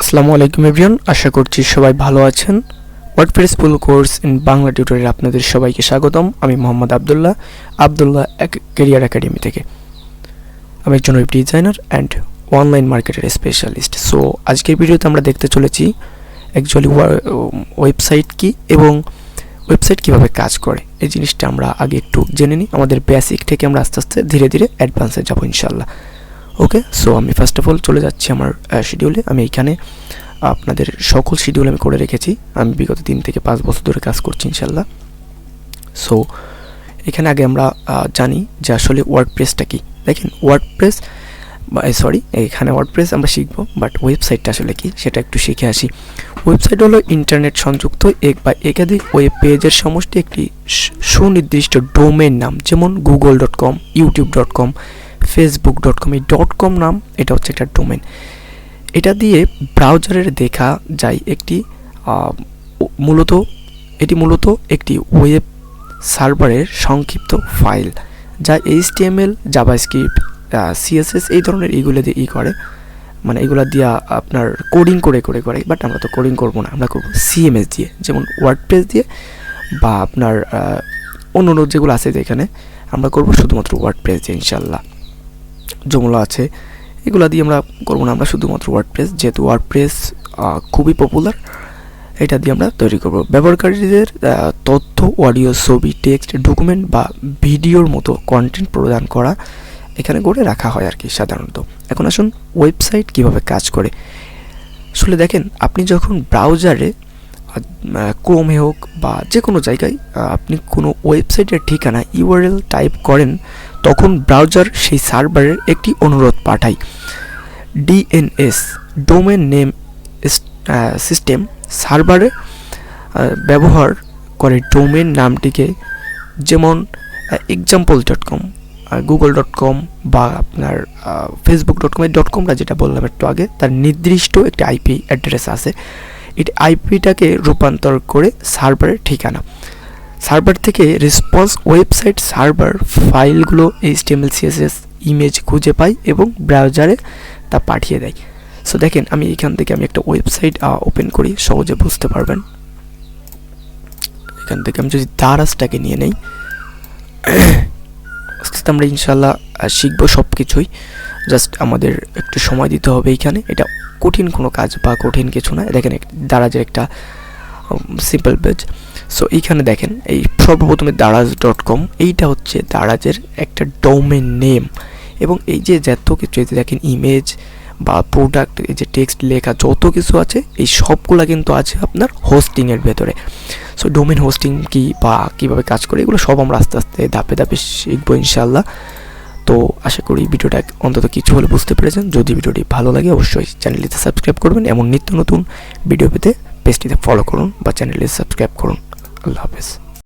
আসসালামু আলাইকুম এভরিওয়ান, আশা করছি সবাই ভালো আছেন। WordPress full course in Bangla টিউটোরিয়ালে আপনাদের সবাইকে স্বাগতম। আমি মোহাম্মদ আব্দুল্লাহ ক্যারিয়ার একাডেমি থেকে। আমি একজন ওয়েব ডিজাইনার অ্যান্ড অনলাইন মার্কেটের স্পেশালিস্ট। সো আজকের ভিডিওতে আমরা দেখতে চলেছি অ্যাকচুয়ালি ওয়েবসাইট কি এবং ওয়েবসাইট কিভাবে কাজ করে এই জিনিসটা আমরা আগে একটু জেনে নিই। আমাদের বেসিক থেকে আমরা আস্তে আস্তে ধীরে ধীরে অ্যাডভান্সে যাবো ইনশাল্লাহ। ওকে, সো আমি ফার্স্ট অফ অল চলে যাচ্ছি আমার শিডিউলে। আমি এখানে আপনাদের সকল শিডিউল আমি করে রেখেছি। আমি বিগত 3 থেকে 5 বছর ধরে কাজ করছি ইনশাল্লাহ। সো এখানে আগে আমরা জানি যে আসলে ওয়ার্ডপ্রেসটা কি। দেখেন ওয়ার্ডপ্রেস এখানে ওয়ার্ডপ্রেস আমরা শিখবো, বাট ওয়েবসাইটটা আসলে কি সেটা একটু শিখে আসি। ওয়েবসাইট হলো ইন্টারনেট সংযুক্ত এক বা একাধিক ওয়েব পেজের সমষ্টি, একটি সুনির্দিষ্ট ডোমেন নাম, যেমন google.com, youtube.com, facebook.com। এই .com নাম এটা হচ্ছে একটা ডোমেন। এটা দিয়ে ব্রাউজারের দেখা যায় একটি মূলত একটি ওয়েব সার্ভারের সংক্ষিপ্ত ফাইল, যা HTML, জাভাস্ক্রিপ্ট, CSS এই ধরনের এইগুলো দিয়ে করে, মানে এগুলো দিয়ে আপনার কোডিং করে বাট আমরা তো কোডিং করবো না, আমরা করবো CMS দিয়ে, যেমন ওয়ার্ডপ্রেস দিয়ে বা আপনার অন্য যেগুলো আছে যেখানে আমরা করবো শুধুমাত্র ওয়ার্ডপ্রেস দিয়ে ইনশাল্লাহ। যেগুলো আছে এগুলো দিয়ে আমরা করবো না, আমরা শুধুমাত্র ওয়ার্ডপ্রেস, যেহেতু ওয়ার্ডপ্রেস খুবই পপুলার, এটা দিয়ে আমরা তৈরি করব। ব্যবহারকারীদের তথ্য, অডিও, ছবি, টেক্সট, ডকুমেন্ট বা ভিডিওর মতো কন্টেন্ট প্রদান করা এখানে করে রাখা হয় আর কি সাধারণত। এখন আসুন ওয়েবসাইট কিভাবে কাজ করে। আসলে দেখেন, আপনি যখন ব্রাউজারে ক্রোমে হোক বা যে কোনো জায়গায় আপনি কোনো ওয়েবসাইটের ঠিকানা URL টাইপ করেন, তখন ব্রাউজার সেই সার্ভারের একটি অনুরোধ পাঠায়। DNS, ডোমেন নেম সিস্টেম, সার্ভারে ব্যবহার করে ডোমেন নামটিকে, যেমন example.com, google.com বা আপনার facebook.com। এই .comটা যেটা বললাম একটু আগে, তার নির্দিষ্ট একটি IP অ্যাড্রেস আছে। এই IPটাকে রূপান্তর করে সার্ভারের ঠিকানা। সার্ভার থেকে রেসপন্স ওয়েবসাইট সার্ভার ফাইলগুলো HTML, CSS, ইমেজ খুঁজে পায় এবং ব্রাউজারে তা পাঠিয়ে দেয়। সো দেখেন, আমি এখান থেকে একটা ওয়েবসাইট ওপেন করি, সহজে বুঝতে পারবেন। এখান থেকে আমি যদি দারাজটাকে নিয়ে নেই, আস্তে আমরা ইনশাল্লাহ শিখবো সব কিছুই। জাস্ট আমাদের একটু সময় দিতে হবে এইখানে। এটা কঠিন কোনো কাজ বা কঠিন কিছু না। দেখেন দারাজের একটা সিম্পল পেজ। সো এইখানে দেখেন, এই সর্বপ্রথমে দারাজ.com, এইটা হচ্ছে দারাজের একটা ডোমেন নেম। এবং এই যে যত কিছু দেখেন, ইমেজ বা প্রোডাক্ট, এই যে টেক্সট লেখা যত কিছু আছে, এই সবগুলা কিন্তু আছে আপনার হোস্টিংয়ের ভেতরে। সো ডোমেন হোস্টিং কি বা কীভাবে কাজ করে, এগুলো সব আমরা আস্তে আস্তে ধাপে ধাপে শিখবো ইনশাল্লাহ। তো আশা করি ভিডিওটা অন্তত কিছু হলে বুঝতে পেরেছেন। যদি ভিডিওটি ভালো লাগে অবশ্যই চ্যানেলটিতে সাবস্ক্রাইব করবেন। এমন নিত্য নতুন ভিডিও পেতে পেজটিতে ফলো করুন বা চ্যানেলটি সাবস্ক্রাইব করুন। আল্লাহ হাফেজ।